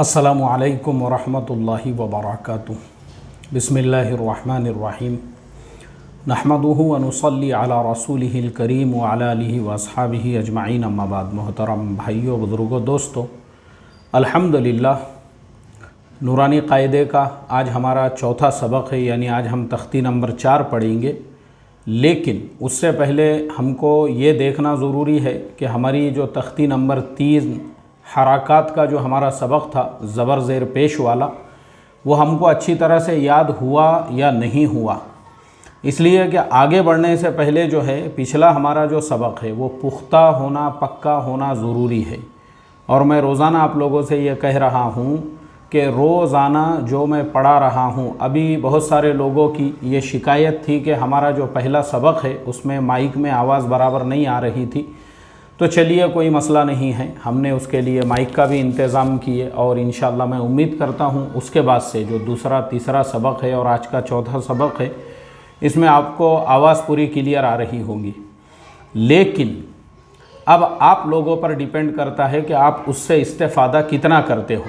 अस्सलामु अलैकुम वरहमतुल्लाहि वबरकातुहू। बिस्मिल्लाहिर्रहमानिर्रहीम। नहमदुहु व नुसल्ली अला रसूलिहिल करीम व अला आलिहि व अस्हाबिहि अजमाइन, अम्मा बाद। मोहतरम भाइयों, बुज़ुर्गों, दोस्तों, अल्हम्दुलिल्लाह नूरानी क़ायदे का आज हमारा चौथा सबक है, यानी आज हम तख्ती नंबर 4 पढ़ेंगे। लेकिन उससे पहले हमको ये देखना ज़रूरी है कि हमारी जो तख्ती नंबर 3 हरकत का जो हमारा सबक था ज़बर ज़ेर पेश वाला, वो हमको अच्छी तरह से याद हुआ या नहीं हुआ। इसलिए कि आगे बढ़ने से पहले जो है पिछला हमारा जो सबक है वो पुख्ता होना, पक्का होना ज़रूरी है। और मैं रोज़ाना आप लोगों से ये कह रहा हूँ कि रोज़ाना जो मैं पढ़ा रहा हूँ, अभी बहुत सारे लोगों की ये शिकायत थी कि हमारा जो पहला सबक है उसमें माइक में आवाज़ बराबर नहीं आ रही थी। तो चलिए, कोई मसला नहीं है, हमने उसके लिए माइक का भी इंतज़ाम किए और इंशाअल्लाह मैं उम्मीद करता हूँ उसके बाद से जो दूसरा तीसरा सबक है और आज का चौथा सबक है, इसमें आपको आवाज़ पूरी क्लियर आ रही होगी। लेकिन अब आप लोगों पर डिपेंड करता है कि आप उससे इस्तेफ़ादा कितना करते हो।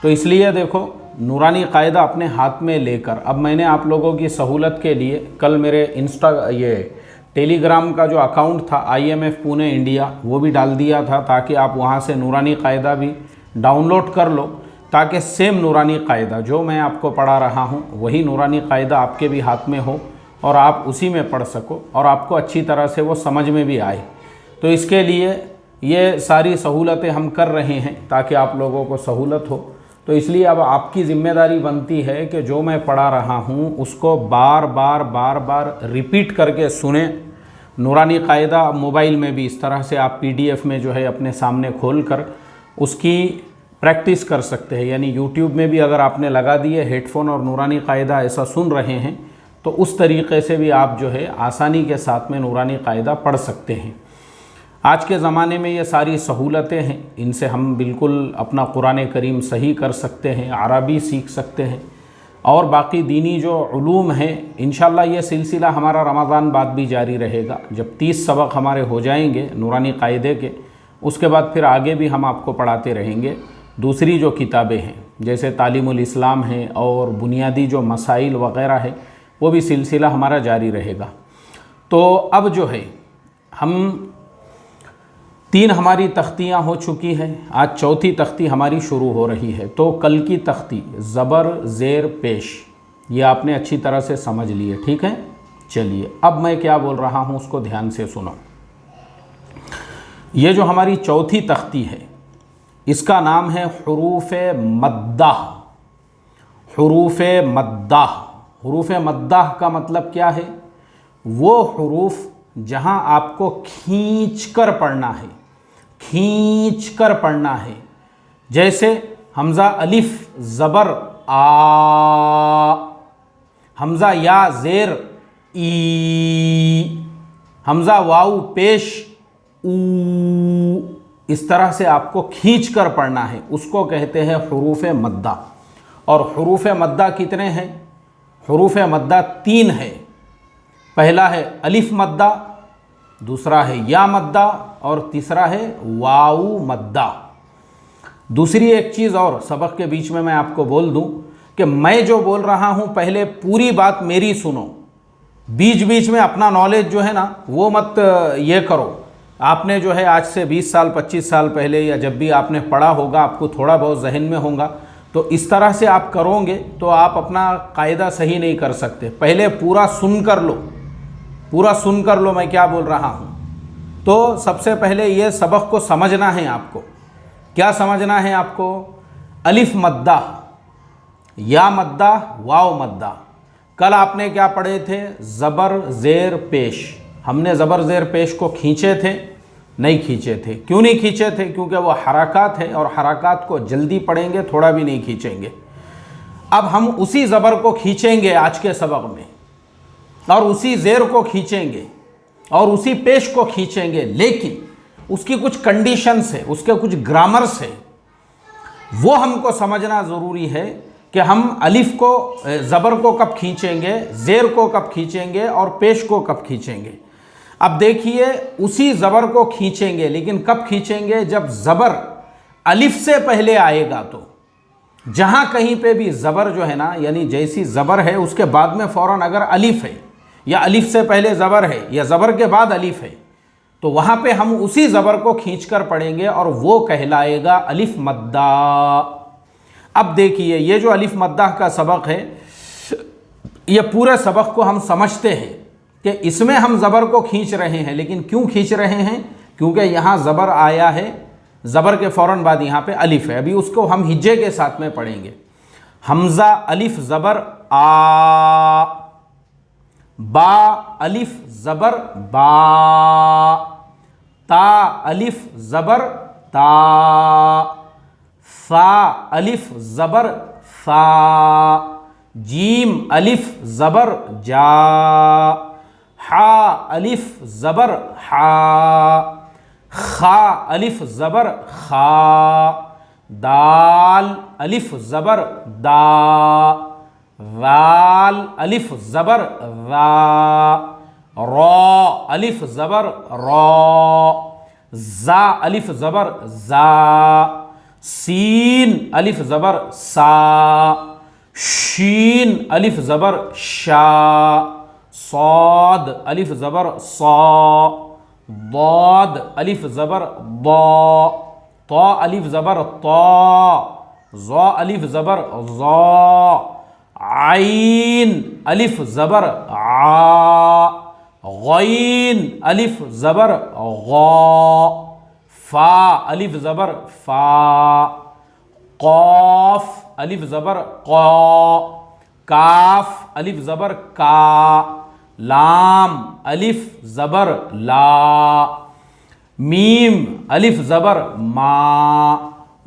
तो इसलिए देखो, नूरानी क़ायदा अपने हाथ में लेकर अब मैंने आप लोगों की सहूलत के लिए कल मेरे टेलीग्राम का जो अकाउंट था IMF पुणे इंडिया, वो भी डाल दिया था ताकि आप वहाँ से नूरानी क़ायदा भी डाउनलोड कर लो, ताकि सेम नूरानी क़ायदा जो मैं आपको पढ़ा रहा हूँ वही नूरानी क़ायदा आपके भी हाथ में हो और आप उसी में पढ़ सको और आपको अच्छी तरह से वो समझ में भी आए। तो इसके लिए ये सारी सहूलतें हम कर रहे हैं ताकि आप लोगों को सहूलत हो। तो इसलिए अब आपकी ज़िम्मेदारी बनती है कि जो मैं पढ़ा रहा हूँ उसको बार बार रिपीट करके सुने। नूरानी क़ायदा मोबाइल में भी इस तरह से आप PDF में जो है अपने सामने खोल कर उसकी प्रैक्टिस कर सकते हैं। यानी YouTube में भी अगर आपने लगा दिए हेडफोन और नूरानी क़ायदा ऐसा सुन रहे हैं तो उस तरीक़े से भी आप जो है आसानी के साथ में नूरानी क़ायदा पढ़ सकते हैं। आज के ज़माने में ये सारी सहूलतें हैं, इनसे हम बिल्कुल अपना कुरान करीम सही कर सकते हैं, अरबी सीख सकते हैं और बाकी दीनी जो उलूम हैं। इंशाअल्लाह ये सिलसिला हमारा रमज़ान बाद भी जारी रहेगा। जब 30 सबक हमारे हो जाएंगे नूरानी क़ायदे के, उसके बाद फिर आगे भी हम आपको पढ़ाते रहेंगे। दूसरी जो किताबें हैं जैसे तालीमुल इस्लाम है और बुनियादी जो मसाइल वग़ैरह है, वो भी सिलसिला हमारा जारी रहेगा। तो अब जो है हम 3 हमारी तख्तियाँ हो चुकी हैं, आज चौथी तख्ती हमारी शुरू हो रही है। तो कल की तख्ती ज़बर ज़ेर पेश, ये आपने अच्छी तरह से समझ लिए, ठीक है। चलिए, अब मैं क्या बोल रहा हूँ उसको ध्यान से सुनो। ये जो हमारी चौथी तख्ती है इसका नाम है हुरूफ़ मद्दाह। हुरूफ़ मद्दाह, हुरूफ़ मद्दाह का मतलब क्या है? वो हुरूफ़ जहाँ आपको खींच कर पढ़ना है, खींच कर पढ़ना है। जैसे हमज़ा अलिफ ज़बर आ, हमज़ा या ज़ेर ई, हमज़ा वाऊ पेश ऊ, इस तरह से आपको खींच कर पढ़ना है, उसको कहते हैं हुरूफ़ मद्दा। और हुरूफ़ मद्दा कितने हैं? हुरूफ़ मद्दा 3 है। पहला है अलिफ मद्दा, दूसरा है या मद्दा और तीसरा है वाऊ मद्दा। दूसरी एक चीज़ और सबक के बीच में मैं आपको बोल दूं कि मैं जो बोल रहा हूं पहले पूरी बात मेरी सुनो, बीच बीच में अपना नॉलेज जो है ना वो मत ये करो। आपने जो है आज से 20 साल 25 साल पहले या जब भी आपने पढ़ा होगा, आपको थोड़ा बहुत जहन में होगा, तो इस तरह से आप करोगे तो आप अपना कायदा सही नहीं कर सकते। पहले पूरा सुन कर लो, पूरा सुन कर लो मैं क्या बोल रहा हूँ। तो सबसे पहले ये सबक को समझना है आपको। क्या समझना है आपको? अलिफ मद्दा, या मद्दा, वाव मद्दा। कल आपने क्या पढ़े थे? ज़बर ज़ेर पेश। हमने ज़बर ज़ेर पेश को खींचे थे? नहीं खींचे थे। क्यों नहीं खींचे थे? क्योंकि वो हरकत है और हरकत को जल्दी पढ़ेंगे, थोड़ा भी नहीं खींचेंगे। अब हम उसी ज़बर को खींचेंगे आज के सबक में और उसी ज़ेर को खींचेंगे और उसी पेश को खींचेंगे, लेकिन उसकी कुछ कंडीशंस है, उसके कुछ ग्रामर्स है, वो हमको समझना ज़रूरी है कि हम अलिफ को ज़बर को कब खींचेंगे, ज़ेर को कब खींचेंगे और पेश को कब खींचेंगे। अब देखिए, उसी ज़बर को खींचेंगे, लेकिन कब खींचेंगे? जब ज़बर अलिफ से पहले आएगा। तो जहाँ कहीं पे भी ज़बर जो है ना, यानी जैसी ज़बर है उसके बाद में फ़ौरन अगर अलिफ है, या अलिफ से पहले ज़बर है, या ज़बर के बाद अलिफ है, तो वहाँ पे हम उसी ज़बर को खींचकर पढ़ेंगे और वो कहलाएगा अलिफ मद्दा। अब देखिए, ये जो अलिफ मद्दा का सबक है, ये पूरे सबक को हम समझते हैं कि इसमें हम ज़बर को खींच रहे हैं, लेकिन क्यों खींच रहे हैं? क्योंकि यहाँ ज़बर आया है, ज़बर के फ़ौरन बाद यहाँ पे अलिफ है। अभी उसको हम हिज्जे के साथ में पढ़ेंगे। हमज़ा अलिफ ज़बर आ, बा अलिफ ज़बर बा, ता अलिफ ज़बर ता, सा अलिफ ज़बर सा, जीम अलिफ ज़बर जा, हा अलिफ ज़बर हा, खा अलिफ ज़बर खा, दाल अलिफ ज़बर दा, राल अलिफ ज़बर रा, रॉ अलिफ ज़बर रॉ, जा अलिफ ज़बर जा, सीन अलिफ ज़बर सा, शीन अलिफ ज़बर शा, सौद अलिफ ज़बर सौ, दौद अलिफ ज़बर दौ, तौ अलिफ ज़बर तौ, ज़ौ अलिफ ज़बर ज़ौ, आइन अलिफ ज़बर आ, गईन अलिफ ज़बर गौ, फा अलिफ ज़बर फा, कौफ अलिफ ज़बर कौ, काफ अलिफ ज़बर का, लाम अलिफ ज़बर ला, मीम अलिफ ज़बर मा,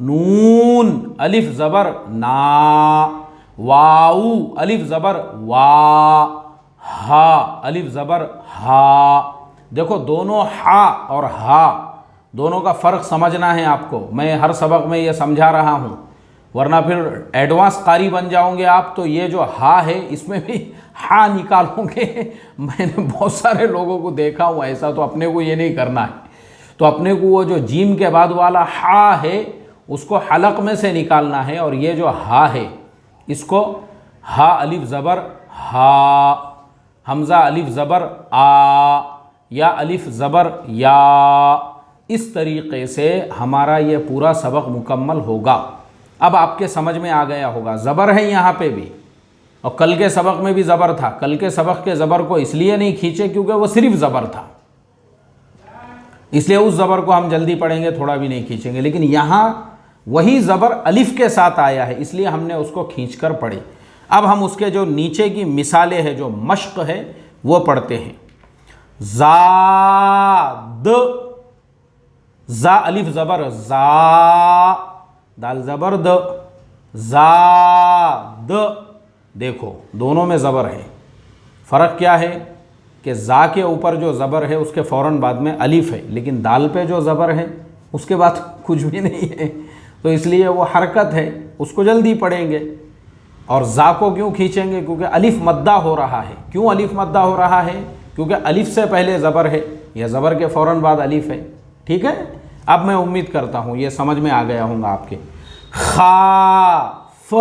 नून अलिफ ज़बर ना, वाऊ अलिफ ज़बर वा, हा अलिफ ज़बर हा। देखो, दोनों हा और हा दोनों का फ़र्क समझना है आपको। मैं हर सबक में ये समझा रहा हूँ, वरना फिर एडवांस कारी बन जाओगे आप। तो ये जो हा है, इसमें भी हा निकालोगे। मैंने बहुत सारे लोगों को देखा हुआ ऐसा, तो अपने को ये नहीं करना है। तो अपने को वो जो जीम के बाद वाला हा है उसको हलक में से निकालना है, और ये जो हा है इसको हा अलिफ ज़बर हा, हमज़ा अलिफ ज़बर आ, या अलिफ ज़बर या, इस तरीक़े से हमारा ये पूरा सबक मुकम्मल होगा। अब आपके समझ में आ गया होगा, ज़बर है यहाँ पे भी, और कल के सबक में भी ज़बर था। कल के सबक के ज़बर को इसलिए नहीं खींचे क्योंकि वो सिर्फ ज़बर था, इसलिए उस ज़बर को हम जल्दी पढ़ेंगे, थोड़ा भी नहीं खींचेंगे। लेकिन यहाँ वही ज़बर अलिफ के साथ आया है, इसलिए हमने उसको खींचकर पढ़ी। अब हम उसके जो नीचे की मिसालें हैं, जो मश्क है, वो पढ़ते हैं। ज़ाद, ज़ा अलिफ ज़बर ज़ा, दाल ज़बर द, ज़ाद। देखो, दोनों में ज़बर है। फ़र्क क्या है कि ज़ा के ऊपर जो ज़बर है उसके फ़ौरन बाद में अलिफ है, लेकिन दाल पे जो ज़बर है उसके बाद कुछ भी नहीं है, तो इसलिए वो हरकत है, उसको जल्दी पढ़ेंगे। और ज़ा को क्यों खींचेंगे? क्योंकि अलिफ मद्दा हो रहा है। क्यों अलिफ मद्दा हो रहा है? क्योंकि अलिफ से पहले ज़बर है, या ज़बर के फ़ौरन बाद अलिफ है। ठीक है, अब मैं उम्मीद करता हूँ ये समझ में आ गया होगा आपके। खा फ,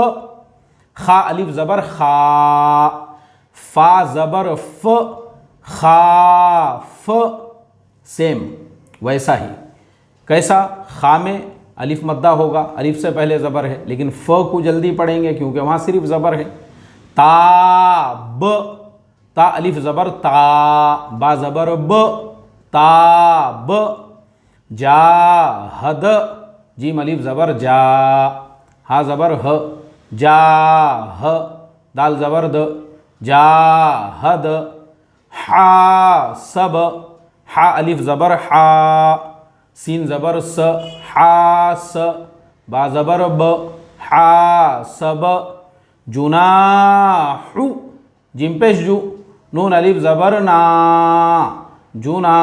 खा अलिफ ज़बर खा, फा ज़बर फ, खा फ। सेम वैसा ही। कैसा? खा में अलिफ मद्दा होगा, अलिफ से पहले ज़बर है, लेकिन फ को जल्दी पढ़ेंगे क्योंकि वहाँ सिर्फ ज़बर है। ता ब, ता अलिफ ज़बर ता, बा ज़बर ब, ता ब। जा हद, जीम अलिफ ज़बर जा, हा ज़बर ह, जा ह, दाल ज़बर द, जा हद। हा सब, हा अलिफ ज़बर हा, सीन ज़बर स, हा स, बा ज़बर ब, हा सब। जुनाहु, जिम पेश जू, नून अलिफ ज़बर ना, जुना,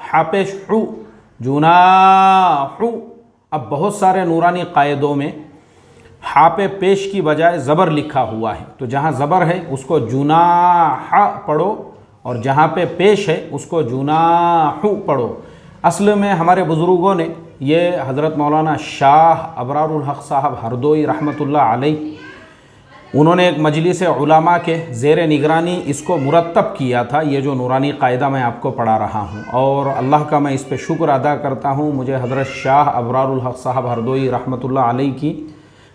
हा पेश हु, जुनाहु। अब बहुत सारे नूरानी कायदों में हा पे पेश की बजाय ज़बर लिखा हुआ है, तो जहाँ ज़बर है उसको जुनाह पढ़ो, और जहाँ पे पेश है उसको जुनाहु पढ़ो। असल में हमारे बुज़ुर्गों ने ये हज़रत मौलाना शाह अबरारुल हक़ साहब हरदोई रहमतुल्लाह अलैह, उन्होंने एक मजलिस उलमा के ज़ेर निगरानी इसको मुरतब किया था। ये जो नूरानी कायदा मैं आपको पढ़ा रहा हूँ, और अल्लाह का मैं इस पे शुक्र अदा करता हूँ, मुझे हज़रत शाह अबरारुल हक़ साहब हरदोई रहमतुल्लाह अलैह की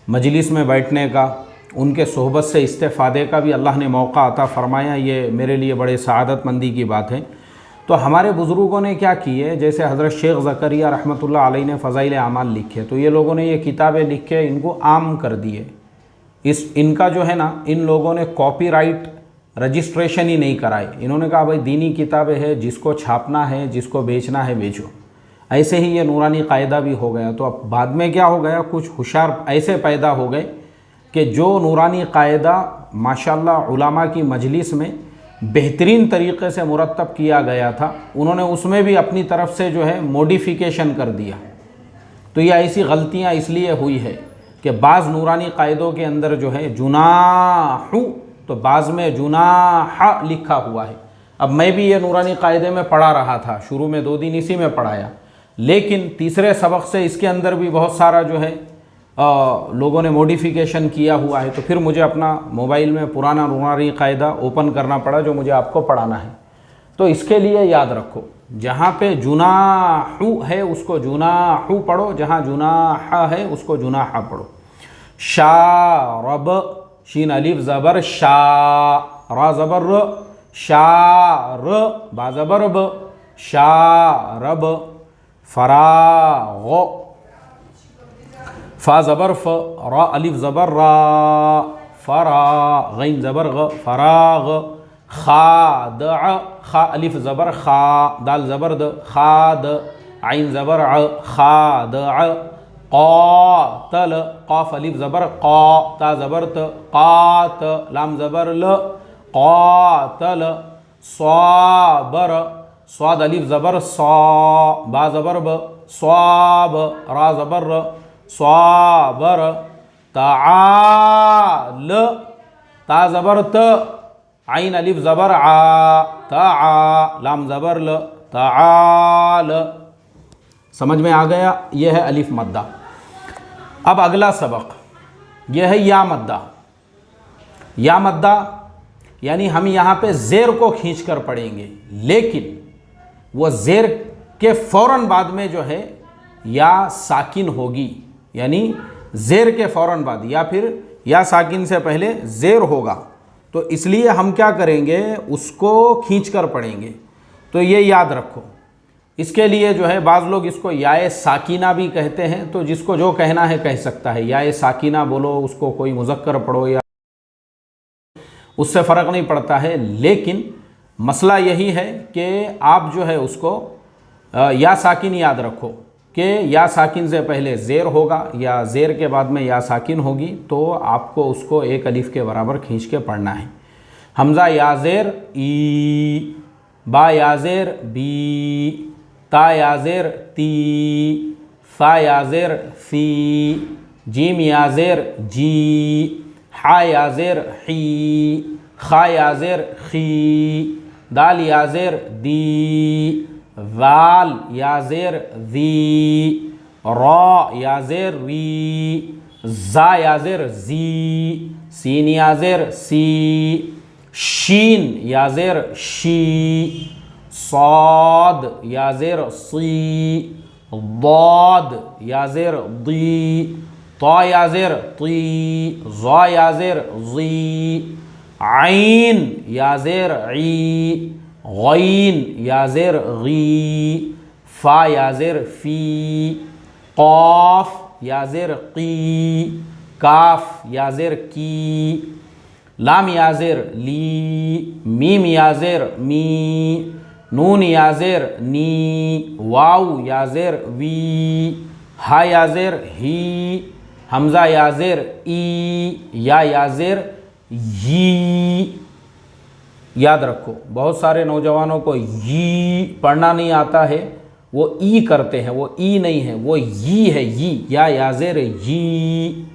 मजलिस में बैठने का, उनके सोहबत से इस्तेफ़ादे का भी अल्लाह ने मौका अता फ़रमाया। ये मेरे लिए बड़े सआदतमंदी की बात है। तो हमारे बुज़ुर्गों ने क्या किए, जैसे हज़रत शेख ज़करिया रहमतुल्लाह अलैह ने फ़ज़ाइल आमाल लिखे, तो ये लोगों ने ये किताबें लिख के इनको आम कर दिए। इनका जो है ना, इन लोगों ने कॉपीराइट रजिस्ट्रेशन ही नहीं कराए। इन्होंने कहा भाई दीनी किताबें हैं, जिसको छापना है, जिसको बेचना है बेचो। ऐसे ही ये नूरानी कायदा भी हो गया। तो अब बाद में क्या हो गया, कुछ होशियार ऐसे पैदा हो गए कि जो नूरानी कायदा माशाल्लाह उलमा की मजलिस में बेहतरीन तरीक़े से मुरतब किया गया था, उन्होंने उसमें भी अपनी तरफ से जो है मॉडिफिकेशन कर दिया। तो ये ऐसी गलतियाँ इसलिए हुई है कि बाज़ नूरानी कायदों के अंदर जो है जुनाहु, तो बाज़ में जुनाह लिखा हुआ है। अब मैं भी ये नूरानी कायदे में पढ़ा रहा था, शुरू में 2 दिन इसी में पढ़ाया, लेकिन तीसरे सबक से इसके अंदर भी बहुत सारा जो है लोगों ने मॉडिफिकेशन किया हुआ है। तो फिर मुझे अपना मोबाइल में पुराना नूरानी कायदा ओपन करना पड़ा, जो मुझे आपको पढ़ाना है। तो इसके लिए याद रखो, जहाँ पे जुनाहु है उसको जुनाहु पढ़ो, जहाँ जुनाह है उसको जुनाह पढ़ो। शारब, शीन अलिफ ज़बर शा, रा ज़बर र, शार, बा ज़बर ब, शारब। फराग, फा ज़बर फ, रा अलिफ ज़बर रा, फरा, गैन ज़बर ग, फराग। खाद, खा अलिफ ज़बर खा, दाल ज़बर द, खाद, आइन ज़बर अ, खाद। क़ातल, क़ाफ अलिफ ज़बर क़ा, ता ज़बर त, क़ात, लाम ज़बर ल, क़ातल। स्वाबर, स्वाद अलिफ ज़बर सा, बा ज़बर ब, स्वाब, रा ज़बर र, स्वाबर। ताल, ता ज़बर त, आइन अलिफ ज़बर आ, ता, लाम ज़बर ल, ताल। समझ में आ गया? यह है अलिफ मद्दा। अब अगला सबक यह है या मद्दा। या मद्दा यानी हम यहाँ पे ज़ेर को खींच कर पढ़ेंगे, लेकिन वो ज़ेर के फ़ौरन बाद में जो है या साकिन होगी, यानी ज़ेर के फ़ौरन बाद या फिर या साकिन से पहले ज़ेर होगा। तो इसलिए हम क्या करेंगे, उसको खींच कर पढ़ेंगे। तो ये याद रखो। इसके लिए जो है बाज़ लोग इसको याए साकिना भी कहते हैं, तो जिसको जो कहना है कह सकता है। याए साकिना बोलो, उसको कोई मुज़क्कर पढ़ो, या उससे फ़र्क नहीं पड़ता है। लेकिन मसला यही है कि आप जो है उसको या साकिन याद रखो कि या साकिन से पहले ज़ेर होगा या ज़ेर के बाद में या साकिन होगी, तो आपको उसको एक अलिफ के बराबर खींच के पढ़ना है। हमज़ा या ज़ेर ई, बा या ज़ेर बी, ता या ज़ेर ती, सा या ज़ेर सी, जीम या ज़ेर जी, हा या ज़ेर ही, खा या ज़ेर खी, दाल या ज़ेर दी, ज़ाल या ज़ेर ज़ी, रा या ज़ेर री, ज़ा या ज़ेर ज़ी, सीन या ज़ेर सी, शीन या ज़ेर शी, साद या ज़ेर सी, दाद या ज़ेर दी, ता या ज़ेर ती, ज़ा या ज़ेर ज़ी, आइन या ज़ेर ई, गैन या ज़ेर गी, फ़ा या ज़ेर फ़ी, क़ाफ या ज़ेर क़ी, काफ या ज़ेर की, लाम या ज़ेर ली, मीम या ज़ेर मी, नून या ज़ेर नी, वाव या ज़ेर वी, हा या ज़ेर ही, हमज़ा या ज़ेर ई, या ज़ेर यी। याद रखो, बहुत सारे नौजवानों को यी पढ़ना नहीं आता है, वो ई करते हैं। वो ई नहीं है, वो यी है, यी, या ज़ेर यी।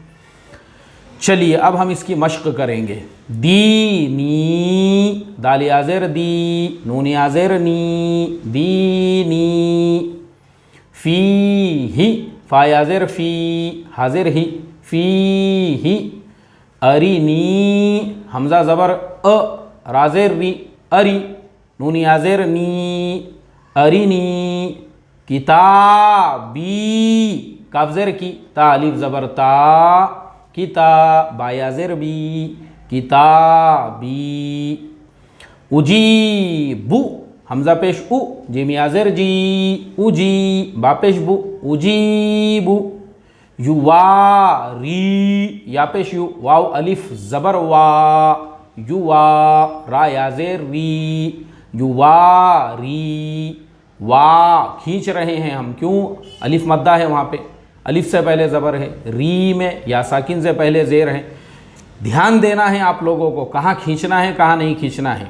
चलिए अब हम इसकी मश्क करेंगे। दी नी, दाल या ज़ेर दी, नून या ज़ेर नी, दी नी। फी ही, फा या ज़ेर फी, हाजिर ही, फी ही। अरिनी, हमज़ा ज़बर अ, राज़ेर री, अरी, नून या ज़ेर नी, अरिनी। किताबी, काफ ज़ेर की, ता अलिफ ज़बर ता, किता, बा या ज़ेर बी, किताबी। उजीबु, हमज़ा पेश उ, जीम या ज़ेर जी, उजी, बा पेश बु, उजीबु। युवारी, या पेश यू, वाव अलिफ ज़बर वा, युवा, रा या ज़ेर री, युवारी। वा खींच रहे हैं हम, क्यों? अलिफ मद्दा है वहाँ पे, अलिफ से पहले ज़बर है, री में या साकिन से पहले ज़ेर है। ध्यान देना है आप लोगों को, कहाँ खींचना है कहाँ नहीं खींचना है।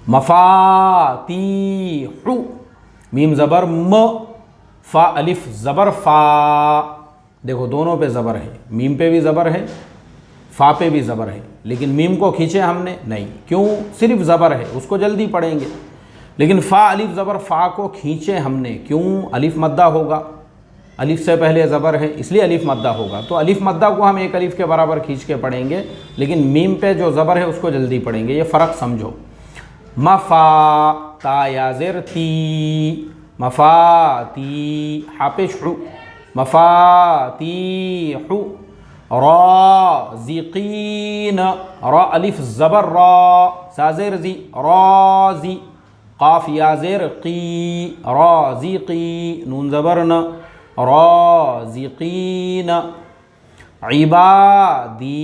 मफातीहु, मीम ज़बर म, फ़ा अलिफ ज़बर फ़ा। देखो दोनों पे ज़बर है, मीम पे भी ज़बर है, फ़ा पे भी ज़बर है, लेकिन मीम को खींचे हमने नहीं, क्यों? सिर्फ ज़बर है, उसको जल्दी पढ़ेंगे। लेकिन फ़ा अलिफ ज़बर फ़ा को खींचे हमने, क्यों? अलिफ मद्दा होगा, अलिफ से पहले ज़बर है इसलिए अलिफ मद्दा होगा, तो अलिफ मद्दा को हम एक अलिफ के बराबर खींच के पढ़ेंगे, लेकिन मीम पे जो ज़बर है उसको जल्दी पढ़ेंगे। ये फ़र्क समझो। मफ़ा, ता या ज़ेर ती, मफ़ाती, हापेश हु, मफ़ातीहु। राज़िकीन, रा अलिफ ज़बर रा, सा ज़ेर ज़ी, राज़ी, काफ या ज़ेर की, राज़िकी, नून ज़बर न, राज़िकीन। इबादी,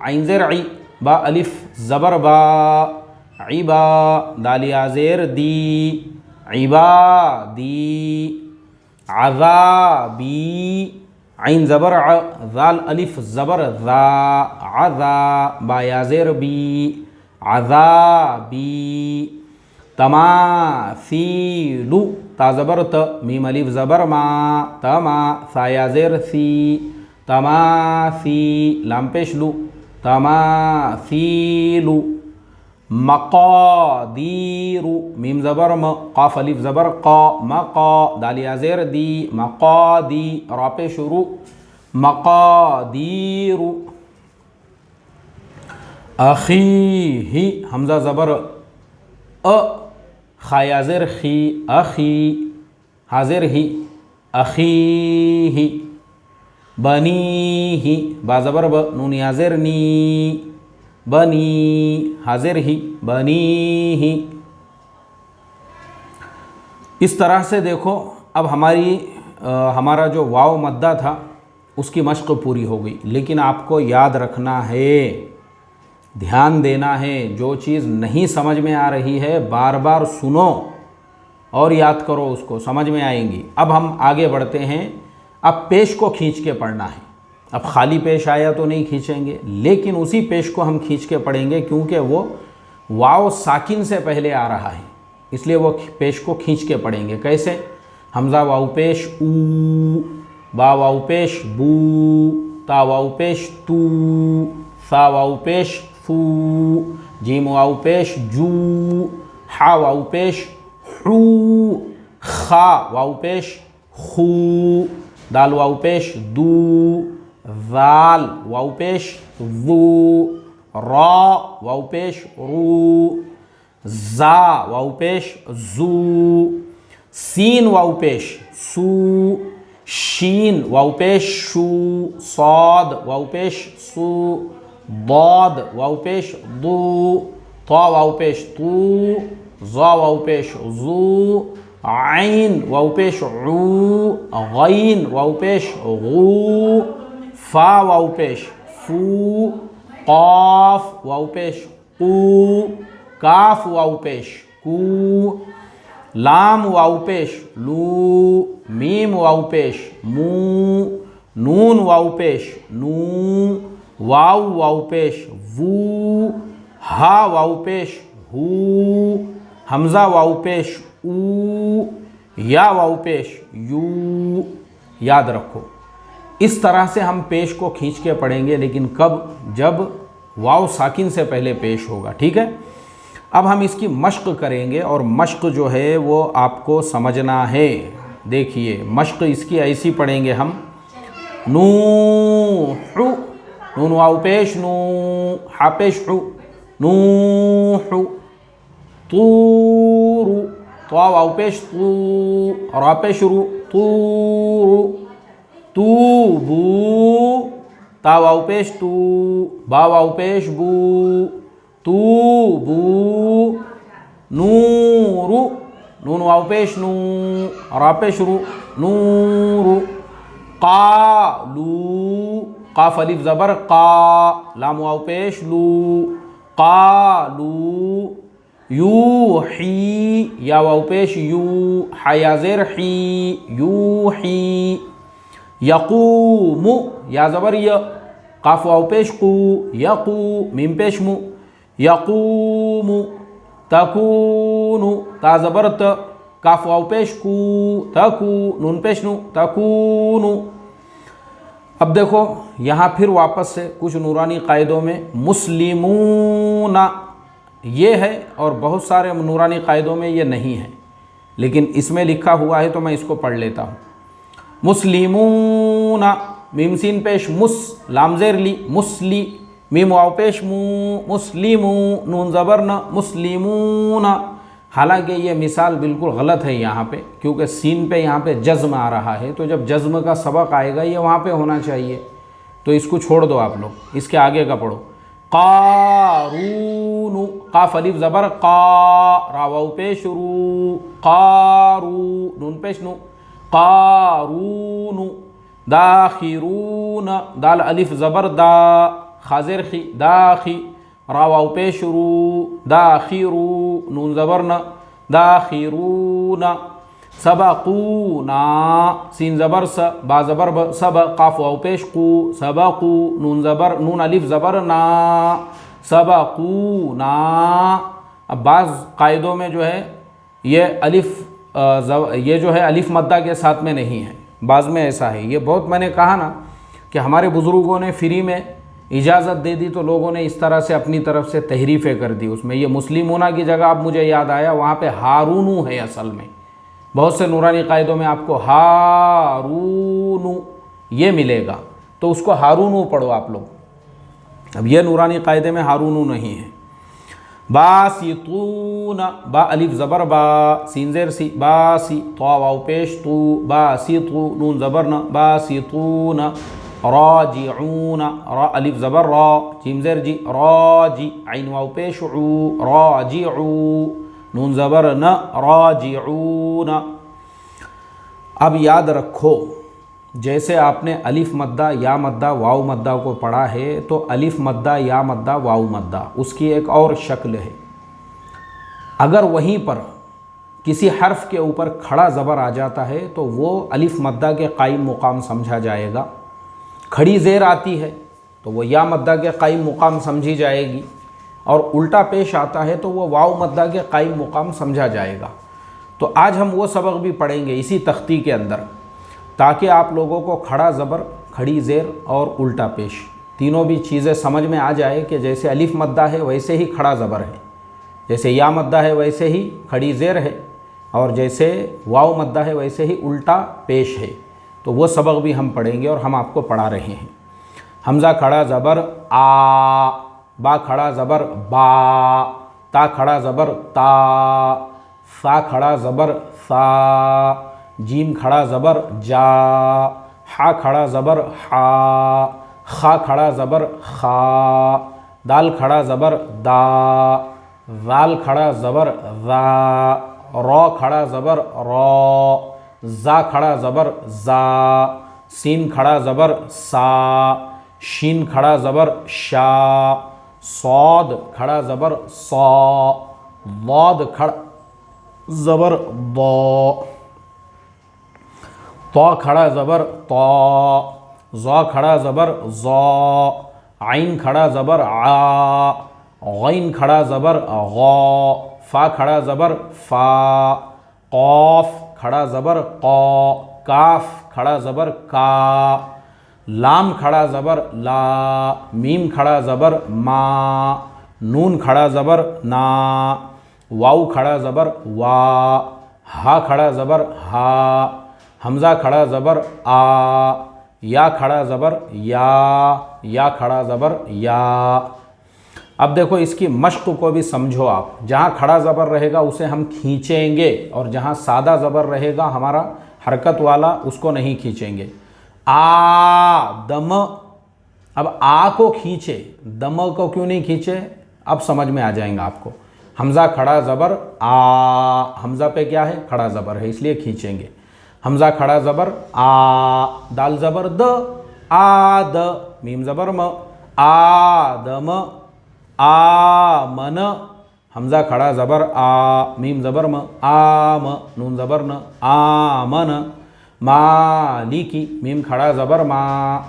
ऐन ज़ेर ई, बा अलिफ ज़बर बा, इबा, दाल या ज़ेर दी, इबादी। अज़ाबी, ऐन ज़बर अ, ज़ाल अलिफ ज़बर ज़ा, अज़ा, बा या ज़ेर बी, अज़ाबी। तमासीलु, ता ज़बर त, मीम अलिफ ज़बर मा, तमा, सा या ज़ेर सी, तमासी, लाम पेश लु, तमासीलु। मक़ादीरु, मीम ज़बर म, क़ाफ अलिफ ज़बर क़, मक़, दाल या ज़ेर दी, मक़ादी, रा पे शुरू, मक़ादीरु। अख़ीही, हमज़ा ज़बर अ, ख़ा या ज़ेर खी, अख़ी, हाज़िर ही, अख़ीही। बनीही, बा ज़बर ब, नून या ज़ेर नी, बनी, हाज़िर ही, बनीही। इस तरह से देखो, अब हमारा जो वाव मद्दा था उसकी मश्क पूरी हो गई, लेकिन आपको याद रखना है, ध्यान देना है, जो चीज़ नहीं समझ में आ रही है बार बार सुनो और याद करो, उसको समझ में आएंगी। अब हम आगे बढ़ते हैं। अब पेश को खींच के पढ़ना है। अब खाली पेश आया तो नहीं खींचेंगे, लेकिन उसी पेश को हम खींच के पढ़ेंगे, क्योंकि वो वाव साकिन से पहले आ रहा है, इसलिए वो पेश को खींच के पढ़ेंगे। कैसे? हमज़ा वाव पेश ऊ, बा वाव पेश बू, ता वाव पेश तू, सा वाव पेश फू, जीम वाव पेश जू, हा वाव पेश हू, खा वाव पेश खू, दाल वाव पेश दू, ज़ाल वाव पेश ज़ू, रा वाव पेश रू, ज़ा वाव पेश ज़ू, सीन वाव पेश सू, शीन वाव पेश शू, साद वाव पेश सू, दाद वाव पेश दू, ता वाव पेश तू, ज़ा वाव पेश ज़ू, आइन वाव पेश ऊ, गैन वाव पेश गू, फा वाव पेश फू, क़ाफ वाव पेश कू, काफ वाव पेश कू, लाम वाव पेश लू, मीम वाव पेश मू, नून वाव पेश नू, वाव पेश वू, हा वाव पेश हू, हमज़ा वाव पेश ऊ, या वाव पेश यू। याद रखो, इस तरह से हम पेश को खींच के पढ़ेंगे, लेकिन कब? जब वाव साकिन से पहले पेश होगा। ठीक है, अब हम इसकी मश्क करेंगे, और मश्क जो है वो आपको समझना है। देखिए मश्क इसकी ऐसी पढ़ेंगे हम। नूहु, नून वाव पेश नू, हा पेश हु, नूहु। तूरु, त्वा वाव पेश तू, रा पेश रु, तूरु। तूबू, ता वाव पेश तू, बा वाव पेश बू, तूबू। नूरु, नून वाव पेश नू, रा पेश रु, नूरु। कालू, काफ अलिफ ज़बर का, लाम वाव पेश लू, कालू। यूही, या वाव पेश यू, हा या ज़ेर ही, यूही। यकूमु, या ज़बर य, काफ वाव पेश कू, यकू, मीम पेश मु, यकूमु। तकूनु, ता ज़बर त, काफ वाव पेश कू, तकू, नून पेश नु, तकूनु। अब देखो यहाँ फिर वापस से कुछ नूरानी कायदों में मुस्लिमूना ये है और बहुत सारे नूरानी कायदों में ये नहीं है, लेकिन इसमें लिखा हुआ है तो मैं इसको पढ़ लेता हूँ। मुस्लिमूना, मीम सीन पेश मुस, लाम ज़ेर ली, मुस्ली, मीम वाव पेश मू, मुस्लिमू, नून ज़बर न, मुस्लिमूना। हालांकि ये मिसाल बिल्कुल गलत है यहाँ पे, क्योंकि सीन पे यहाँ पे जज़्म आ रहा है, तो जब जज़्म का सबक आएगा ये वहाँ पे होना चाहिए, तो इसको छोड़ दो आप लोग, इसके आगे का पढ़ो। कारूनु, काफ अलिफ ज़बर का, रा वाव पेश रू, कारू, नून पेश नु, कारूनु। दाखिरून, दाल अलिफ ज़बर दा, खाज़िर खी, दाखी, रा वाव पेश रू, दाखिरू, नून ज़बर न, दाखिरून। सबकूना, सीन ज़बर स, बा ज़बर ब, सब, काफ वाव पेश कू, सबकू, नून ज़बर, नून अलिफ ज़बर ना, सबकूना। अब बाज़ कायदों में जो है ये अलिफ ये जो है अलिफ मद्दा के साथ में नहीं है, बाज़ में ऐसा है। ये बहुत मैंने कहा ना कि हमारे बुज़ुर्गों ने फ्री में इजाज़त दे दी तो लोगों ने इस तरह से अपनी तरफ से तहरीफ़ें कर दी उसमें। ये मुस्लिमूना की जगह अब मुझे याद आया, वहाँ पे हारूनू है असल में। बहुत से नूरानी कायदों में आपको हारूनू ये मिलेगा, तो उसको हारूनू पढ़ो आप लोग। अब ये नूरानी कायदे में हारूनू नहीं है। बासितून, बा अलिफ ज़बर बा, सीन ज़ेर सी, बासी, त्वा वाव पेश तू, बासितू, नून ज़बर न, बासितून। राजिऊन, रा अलिफ ज़बर रा, जीम ज़ेर जी, राजी, आइन वाव पेश ऊ, राजिऊ, नून ज़बर न, राजिऊन। अब याद रखो, जैसे आपने अलिफ मद्दा, या मद्दा, वाव मद्दा को पढ़ा है, तो अलिफ मद्दा, या मद्दा, वाव मद्दा, उसकी एक और शक्ल है। अगर वहीं पर किसी हर्फ के ऊपर खड़ा ज़बर आ जाता है तो वो अलिफ मद्दा के कायम मुकाम समझा जाएगा। खड़ी ज़ेर आती है तो वो या मद्दा के कायम मुकाम समझी जाएगी, और उल्टा पेश आता है तो वो वाव मद्दा के कायम मुकाम समझा जाएगा। तो आज हम वो सबक भी पढ़ेंगे इसी तख्ती के अंदर, ताकि आप लोगों को खड़ा ज़बर, खड़ी ज़ेर और उल्टा पेश तीनों भी चीज़ें समझ में आ जाए कि जैसे अलिफ मद्दा है वैसे ही खड़ा ज़बर है, जैसे या मद्दा है वैसे ही खड़ी ज़ेर है, और जैसे वाव मद्दा है वैसे ही उल्टा पेश है। तो वो सबक भी हम पढ़ेंगे और हम आपको पढ़ा रहे हैं। हमज़ा खड़ा ज़बर आ, बा खड़ा ज़बर बा, ता खड़ा ज़बर ता, सा खड़ा ज़बर सा, जीम खड़ा ज़बर जा, हा खड़ा ज़बर हा, खा खड़ा ज़बर खा, दाल खड़ा ज़बर दा, ज़ाल खड़ा ज़बर ज़ा, रॉ खड़ा ज़बर रॉ, ज़ा खड़ा ज़बर ज़ा, सीन खड़ा ज़बर सा, शीन खड़ा ज़बर शा, सौद खड़ा ज़बर सौ, वाद खड़ा ज़बर दौ, तौ खड़ा ज़बर तौ, ज़ा खड़ा ज़बर ज़ा, आइन खड़ा ज़बर आ, गैन खड़ा ज़बर गौ, फा खड़ा ज़बर फा, कौफ खड़ा ज़बर कौ, काफ खड़ा ज़बर का, लाम खड़ा ज़बर ला, मीम खड़ा ज़बर मा, नून खड़ा ज़बर ना, वाव खड़ा ज़बर वा, हा खड़ा ज़बर हा, हमज़ा खड़ा ज़बर आ, या खड़ा ज़बर या खड़ा ज़बर या। अब देखो इसकी मश्क को भी समझो आप। जहाँ खड़ा ज़बर रहेगा उसे हम खींचेंगे और जहाँ सादा ज़बर रहेगा हमारा हरकत वाला उसको नहीं खींचेंगे। आ दम, अब आ को खींचे, दम को क्यों नहीं खींचे, अब समझ में आ जाएगा आपको। हमज़ा खड़ा ज़बर आ, हमज़ा पे क्या है, खड़ा ज़बर है, इसलिए खींचेंगे। हमज़ा खड़ा ज़बर आ, दाल ज़बर द, आ द, मीम ज़बर म, आ दम, आ मन। हमज़ा खड़ा ज़बर आ, मीम ज़बर म, आ म, नून ज़बर न, आ मन। मालिकी, मीम खड़ा ज़बर मा,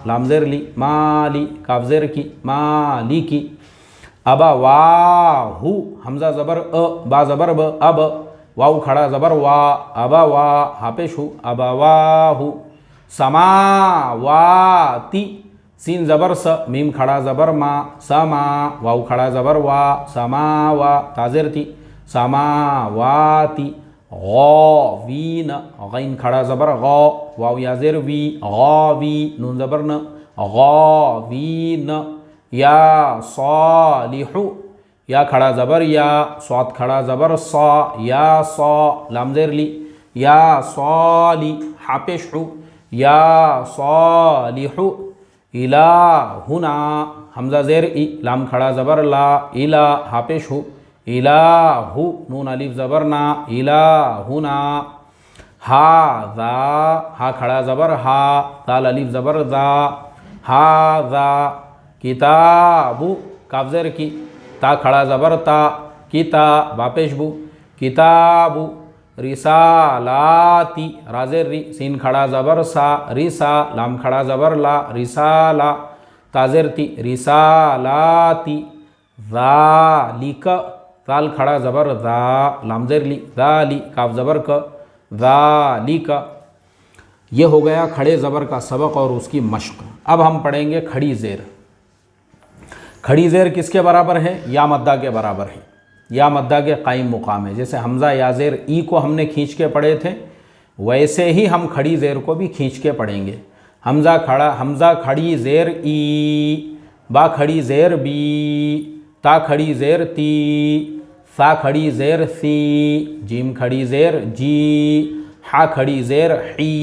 लाम ज़ेर ली, माली, काफ ज़ेर की, मालिकी। अबा वाहू, हमज़ा ज़बर अ, बा ज़बर ब, अब, वाऊ खड़ा ज़बर वा, अबा वा, हापेश हु, अबा वाहू। समावाती, सीन ज़बर स, मीम खड़ा ज़बर मा, समा, वाऊ खड़ा ज़बर वा, समावा, ताज़ेर ती, समावाती। गौवीन, गैन खड़ा ज़बर गौ, वाऊ या ज़ेर वी, गौवी, नून ज़बर न, गौवीन। या सालिहु, या खड़ा ज़बर या, स्वाद खड़ा ज़बर सा, या सा, लाम ज़ेर ली, या साली, हापेश हु, या सालिहु। इलाहुना, हमज़ा ज़ेर इ, लाम खड़ा ज़बर ला, इला, हापेश हु, इलाहु, नून अलिफ ज़बर ना, इलाहुना। हाज़ा, हा खड़ा ज़बर हा, दाल अलिफ ज़बर ज़ा, हाज़ा। किताबु, काफ ज़ेर की, ता खड़ा ज़बर ता, किता, वापेश बु, किताबु। रिसालाती, राज़ेर री, सीन खड़ा ज़बर सा, रिसा, लाम खड़ा ज़बर ला, रिसाला, ताज़ेर ती, रिसालाती। ज़ालिक, ज़ाल खड़ा ज़बर ज़ा, लाम ज़ेर ली, ज़ाली, काफ ज़बर क, ज़ालिक। ये हो गया खड़े ज़बर का सबक और उसकी मश्क। अब हम पढ़ेंगे खड़ी ज़ेर। खड़ी ज़ेर किसके बराबर है, या मद्दा के बराबर है, या मद्दा के कायम मुकाम है। जैसे हमज़ा या ज़ेर ई को हमने खींच के पढ़े थे, वैसे ही हम खड़ी ज़ेर को भी खींच के पढ़ेंगे। हमज़ा खड़ी ज़ेर ई, बा खड़ी ज़ेर बी, ता खड़ी ज़ेर ती, सा खड़ी ज़ेर सी, जीम खड़ी ज़ेर जी, हा खड़ी ज़ेर ही,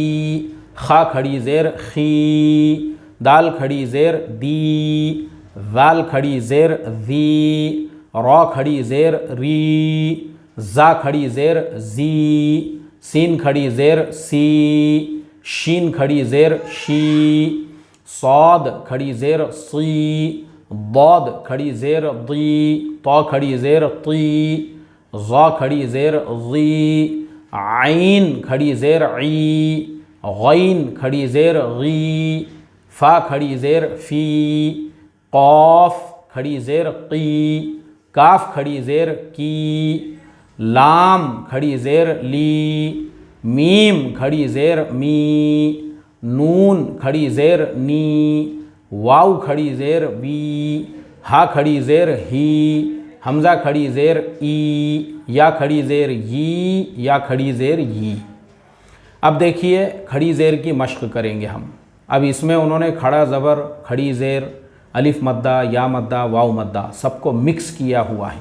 खा खड़ी ज़ेर खी, दाल खड़ी ज़ेर दी, ज़ाल खड़ी ज़ेर ज़ी, रॉ खड़ी ज़ेर री, ज़ा खड़ी ज़ेर ज़ी, सीन खड़ी ज़ेर सी, शीन खड़ी ज़ेर शी, सौद खड़ी ज़ेर सी, बौद खड़ी ज़ेर दी, तौ खड़ी ज़ेर ती, ज़ा खड़ी ज़ेर ज़ी, आइन खड़ी ज़ेर ई, गैन खड़ी ज़ेर गी, फ़ा खड़ी ज़ेर फ़ी, क़ाफ़ खड़ी ज़ेर क़ी, काफ खड़ी ज़ेर की, लाम खड़ी ज़ेर ली, मीम खड़ी ज़ेर मी, नून खड़ी ज़ेर नी, वाऊ खड़ी ज़ेर वी, हा खड़ी ज़ेर ही, हमज़ा खड़ी ज़ेर ई, या खड़ी ज़ेर यी, या खड़ी ज़ेर यी। अब देखिए खड़ी ज़ेर की मश्क करेंगे हम। अब इसमें उन्होंने खड़ा ज़बर, खड़ी ज़ेर, अलिफ मद्दा, या मद्दा, वाव मद्दा सबको मिक्स किया हुआ है।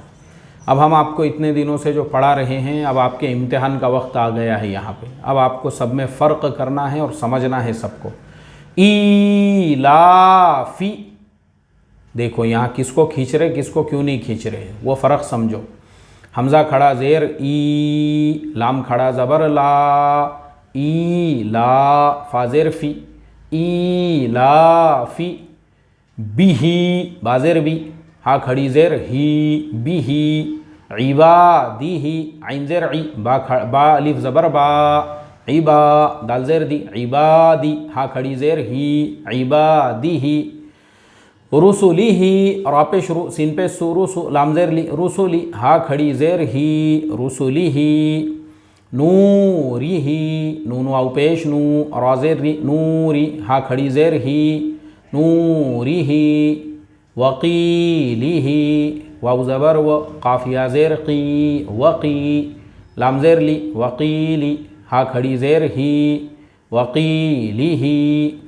अब हम आपको इतने दिनों से जो पढ़ा रहे हैं, अब आपके इम्तिहान का वक्त आ गया है यहाँ पे। अब आपको सब में फ़र्क करना है और समझना है सबको। ईलाफी, देखो यहाँ किसको खींच रहे, किसको क्यों नहीं खींच रहे, वो फ़र्क समझो। हमज़ा खड़ा ज़ेर ई, लाम खड़ा ज़बर ला, ई ला, फ़ाज़ेर फ़ी, ई ला फ़ी। बिही, बाज़ेर बी, हा खड़ी ज़ेर ही, बिही। इबादी, आइन ज़ेर ई, बा अलिफ ज़बर बा, इबा, दाल ज़ेर दी, इबादी, हा खड़ी ज़ेर ही, इबादी ही। रुसुलिही, रा पे शुरू, सीन पे सु, रुसु, लाम ज़ेर ली, रुसुली, हा खड़ी ज़ेर ही, रुसुलिही। नूरिही, नून वाव पेश नू, रा ज़ेर री, नूरी, हा खड़ी ज़ेर ही, नूरिही। वक़ीलिही, वाव ज़बर व, क़ाफ़ या ज़ेर क़ी, वक़ी, लाम ज़ेर ली, वक़ीली, हा खड़ी ज़ेर ही, वक़ीलिही,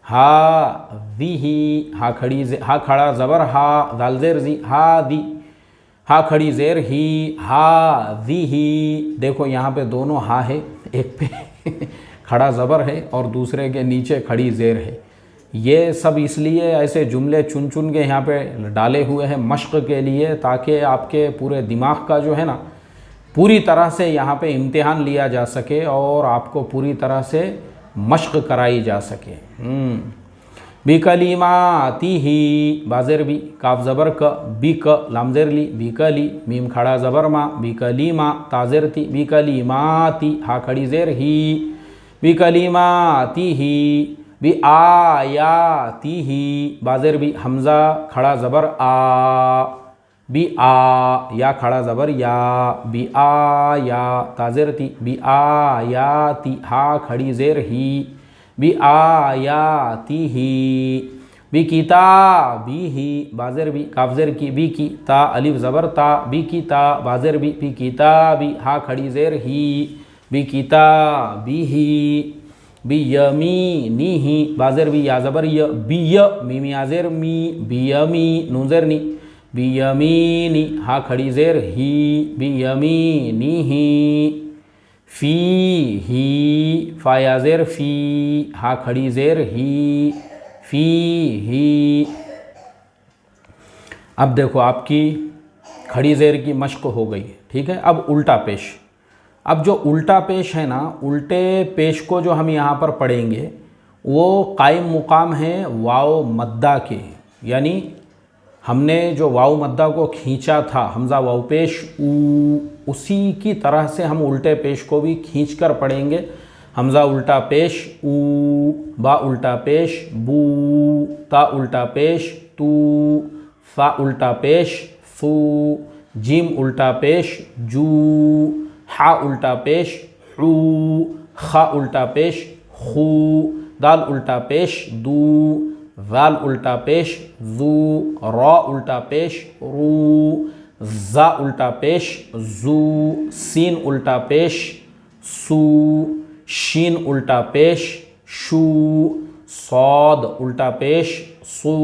हादिही, हा खड़ा ज़बर हा, दाल ज़ेर ज़ी, हादी, हा खड़ी ज़ेर ही, हादिही। देखो यहाँ पे दोनों हा है, एक पे खड़ा ज़बर है और दूसरे के नीचे खड़ी ज़ेर है। ये सब इसलिए ऐसे जुमले चुन चुन के यहाँ पे डाले हुए हैं मश्क के लिए, ताकि आपके पूरे दिमाग का जो है ना पूरी तरह से यहाँ पे इम्तिहान लिया जा सके और आपको पूरी तरह से मश्क कराई जा सके। बिकलिमातिही, बाज़ेर बी, काफ ज़बर क, बी क, लाम ज़ेर ली, बिकली, मीम खड़ा ज़बर मा, बिकलीमा, ताज़ेर ती, बिकलिमाती, हा खड़ी ज़ेर ही, बिकलिमातिही, बी आयातिही, बाज़ेर बी, हमज़ा खड़ा ज़बर आ, बी आ, या खड़ा ज़बर या, बी आया, ताज़ेर ती, बी आयाती, हा खड़ी ज़ेर ही, बी आयातिही, बी किताबिही, बाज़ेर बी, काफ ज़ेर की, बी की, ता अलिफ ज़बर ता, बी की ता, बाज़ेर बी, बी किताबी, हा खड़ी ज़ेर ही, बी किताबिही, बी यमीनिही, बाज़ेर बी, या ज़बर य, बी य, मीम या ज़ेर मी, बी यमी, नून ज़ेर नी, बी यमीनी, हा खड़ी ज़ेर ही, बी यमीनिही, फ़ी ही, फ़ा या ज़ेर फ़ी, हा खड़ी ज़ेर ही, फ़ी ही। अब देखो आपकी खड़ी ज़ेर की मश्क हो गई, ठीक है। अब उल्टा पेश, अब जो उल्टा पेश है ना, उल्टे पेश को जो हम यहाँ पर पढ़ेंगे वो कायम मुकाम है वाव मद्दा के, यानी हमने जो वाव मद्दा को खींचा था हमज़ा वाव पेश ऊ, उसी की तरह से हम उल्टे पेश को भी खींच कर पढ़ेंगे। हमज़ा उल्टा पेश ऊ, बा उल्टा पेश बू, ता उल्टा पेश तू, सा उल्टा पेश फू, जीम उल्टा पेश जू, हा उल्टा पेश हू, खा उल्टा पेश खू, दाल उल्टा पेश दू, ज़ाल उल्टा पेश ज़ू, रा उल्टा पेश रू, ज़ा उल्टा पेश ज़ू, सीन उल्टा पेश सू, शीन उल्टा पेश शू, सौद उल्टा पेश सू,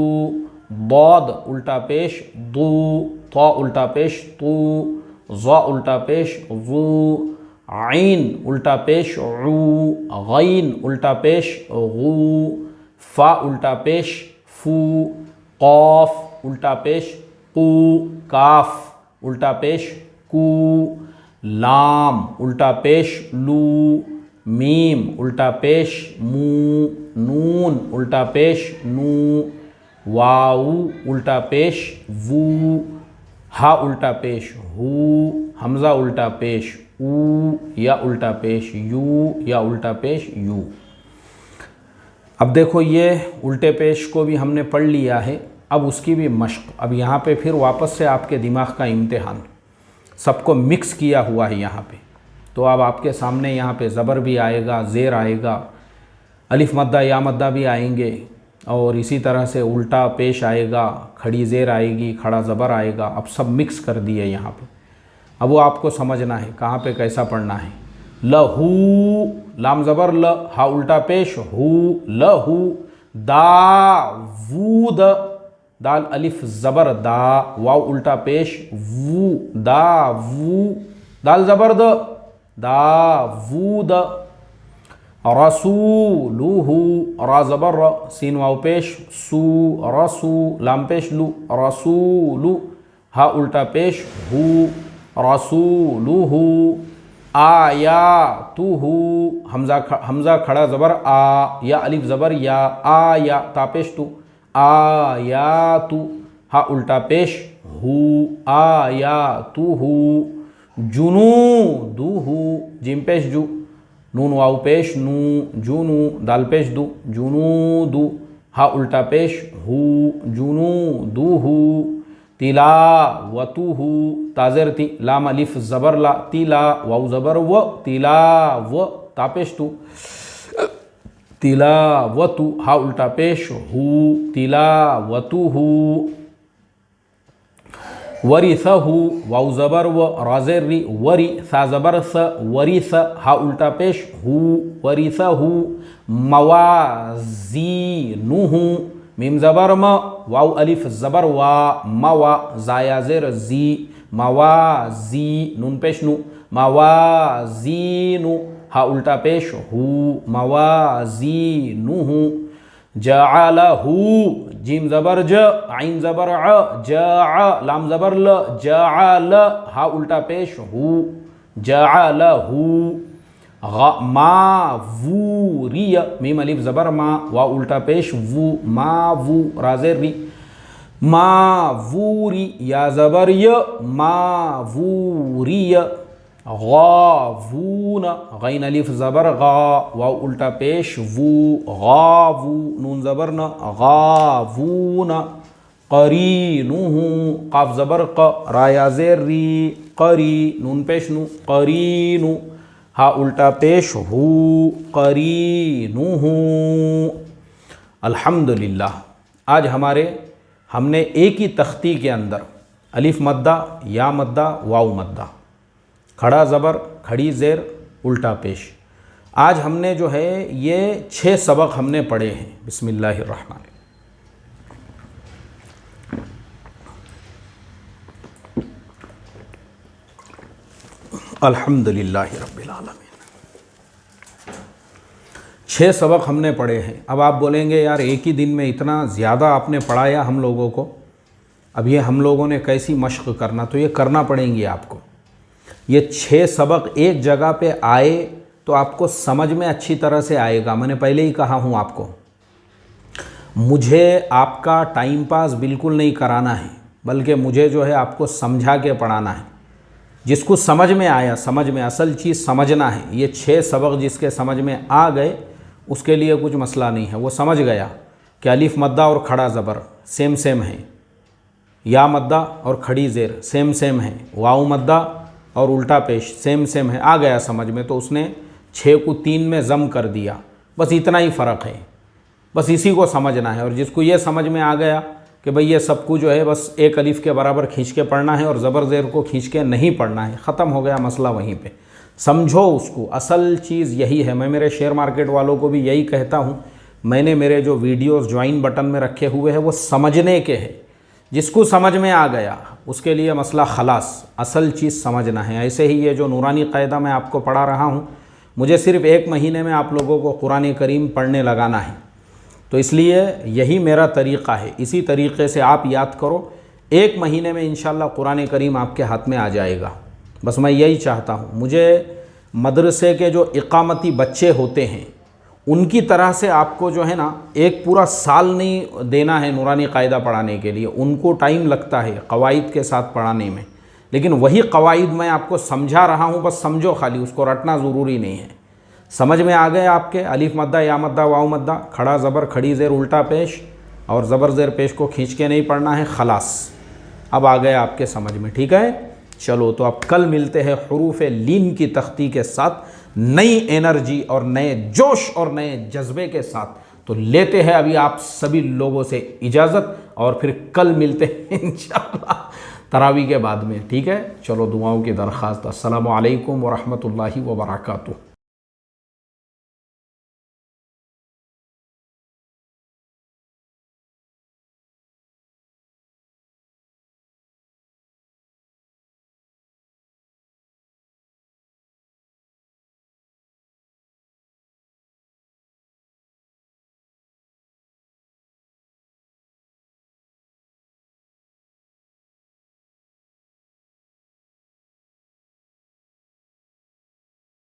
बौद उल्टा पेश दू, ता उल्टा पेश तू, ज़ा उल्टा पेश ज़ू, आइन उल्टा पेश ऊ, गैन उल्टा पेश गू, फ़ा उल्टा पेश फू, क़ाफ उल्टा पेश कू, काफ उल्टा पेश कू, लाम उल्टा पेश लू, मीम उल्टा पेश मू, नून उल्टा पेश नू, वाऊ उल्टा पेश वू, हा उल्टा पेश हू, हमज़ा उल्टा पेश ऊ या उल्टा पेश यू या उल्टा पेश यू। अब देखो ये उल्टे पेश को भी हमने पढ़ लिया है, अब उसकी भी मश्क। अब यहाँ पे फिर वापस से आपके दिमाग का इम्तिहान, सबको मिक्स किया हुआ है यहाँ पे। तो अब आपके सामने यहाँ पे ज़बर भी आएगा, ज़ेर आएगा, अलिफ मद्दा या मद्दा भी आएंगे और इसी तरह से उल्टा पेश आएगा, खड़ी ज़ेर आएगी, खड़ा ज़बर आएगा। अब सब मिक्स कर दिए यहाँ पे। अब वो आपको समझना है कहाँ पे कैसा पढ़ना है। लहू, लाम ज़बर ल, हा उल्टा पेश हू, लहू, दाऊद, दाल अलिफ ज़बर दा, वाव उल्टा पेश वू, दावू, दाल ज़बर द, दावूद, रसूलुहु, रा ज़बर र, सीन वाव पेश सू, रसू, लाम पेश लू, रसूलु, हा उल्टा पेश हू, रसूलुहु, आयातुहु, हमज़ा खड़ा ज़बर आ, या अलिफ ज़बर या, आया, तापेश तू, आयातु, हा उल्टा पेश हु, आयातुहु, जुनूदुहु, जिम पेश जू, नून वाव पेश नू, जुनू, दाल पेश दू, जुनूदु, हा उल्टा पेश हु, जुनूदुहु, तिलावतुहु, ताज़ेर ती, लाम अलिफ ज़बर ला, तिला, वाव ज़बर व, तिलाव, तापेश तू, तिलावतु, हा उल्टा पेश हु, तिलावतुहु, वरिसहु वाउ ज़बर व राज़ेर री वरी सा ज़बर स वरिस हा उल्टा पेश हु वरिसहु मवाज़ीनुहु मीम ज़बर म वाउ अलिफ ज़बर वा मवा ज़ाया ज़ेर ज़ी मवाज़ी नून पेश नु मवाज़ीनु हा उल्टा पेश हु मवाज़ीनुहु जअलहु जीम ज़बर ज आइन ज़बर अ जअ लाम ज़बर ल जअल हा उल्टा पेश हु जअलहु मावूरिय मीम अलिफ ज़बर मा वा उल्टा पेश वू मावू राज़ेर री मावूरी या ज़बर य मावूरिय गावून गैन अलिफ ज़बर गा वाव उल्टा पेश वू गावू नून ज़बर न गावून क़रीनुहु क़ाफ ज़बर क़ राया ज़ेर री क़री नून पेश नु क़रीनु हा उल्टा पेश हु क़रीनुहु। अल्हम्दुलिल्लाह आज हमने एक ही तख्ती के अंदर अलिफ मद्दा या मद्दा वाव मद्दा खड़ा ज़बर खड़ी ज़ेर उल्टा पेश आज हमने जो है ये 6 सबक हमने पढ़े हैं। बिस्मिल्लाहिर्रहमान अल्हम्दुलिल्लाहि रब्बिल आलमीन। 6 सबक हमने पढ़े हैं। अब आप बोलेंगे यार एक ही दिन में इतना ज़्यादा आपने पढ़ाया हम लोगों को, अब ये हम लोगों ने कैसी मश्क करना, तो ये करना पड़ेंगी आपको। ये 6 सबक एक जगह पे आए तो आपको समझ में अच्छी तरह से आएगा। मैंने पहले ही कहा हूँ आपको, मुझे आपका टाइम पास बिल्कुल नहीं कराना है, बल्कि मुझे जो है आपको समझा के पढ़ाना है। जिसको समझ में आया, समझ में असल चीज़ समझना है। ये 6 सबक जिसके समझ में आ गए उसके लिए कुछ मसला नहीं है, वो समझ गया कि अलिफ मद्दा और खड़ा ज़बर सेम सेम है, या मद्दा और खड़ी ज़ेर सेम सेम है, वाव मद्दा और उल्टा पेश सेम सेम है, आ गया समझ में, तो उसने 6 को 3 में ज़म कर दिया। बस इतना ही फ़र्क है, बस इसी को समझना है। और जिसको ये समझ में आ गया कि भाई ये सब कुछ जो है बस एक अलिफ के बराबर खींच के पढ़ना है और ज़बर ज़ेर को खींच के नहीं पढ़ना है, ख़त्म हो गया मसला वहीं पे। समझो उसको, असल चीज़ यही है। मैं मेरे शेयर मार्केट वालों को भी यही कहता हूँ, मैंने मेरे जो वीडियोस ज्वाइन बटन में रखे हुए हैं वो समझने के हैं। जिसको समझ में आ गया उसके लिए मसला खलास, असल चीज़ समझना है। ऐसे ही ये जो नूरानी क़ायदा मैं आपको पढ़ा रहा हूँ, मुझे सिर्फ़ 1 महीने में आप लोगों को कुरान करीम पढ़ने लगाना है, तो इसलिए यही मेरा तरीक़ा है। इसी तरीक़े से आप याद करो, 1 महीने में इंशाअल्लाह कुरान करीम आपके हाथ में आ जाएगा। बस मैं यही चाहता हूँ। मुझे मदरसे के जो इक़ामती बच्चे होते हैं उनकी तरह से आपको जो है ना एक पूरा साल नहीं देना है नूरानी क़ायदा पढ़ाने के लिए। उनको टाइम लगता है क़वाइद के साथ पढ़ाने में, लेकिन वही क़वाइद मैं आपको समझा रहा हूँ, बस समझो, खाली उसको रटना ज़रूरी नहीं है। समझ में आ गए आपके अलिफ मद्दा या मद्दा वाव मद्दा खड़ा ज़बर खड़ी ज़ेर उल्टा पेश और ज़बर ज़ेर पेश को खींच के नहीं पढ़ना है, खलास अब आ गए आपके समझ में। ठीक है, चलो तो अब कल मिलते हैं हुरूफ़ लीन की तख्ती के साथ, नई एनर्जी और नए जोश और नए जज्बे के साथ। तो लेते हैं अभी आप सभी लोगों से इजाज़त और फिर कल मिलते हैं इंशाअल्लाह तरावी के बाद में। ठीक है, चलो दुआओं की दरख्वास्त। अस्सलामु अलैकुम व रहमतुल्लाहि व बरकातुहू।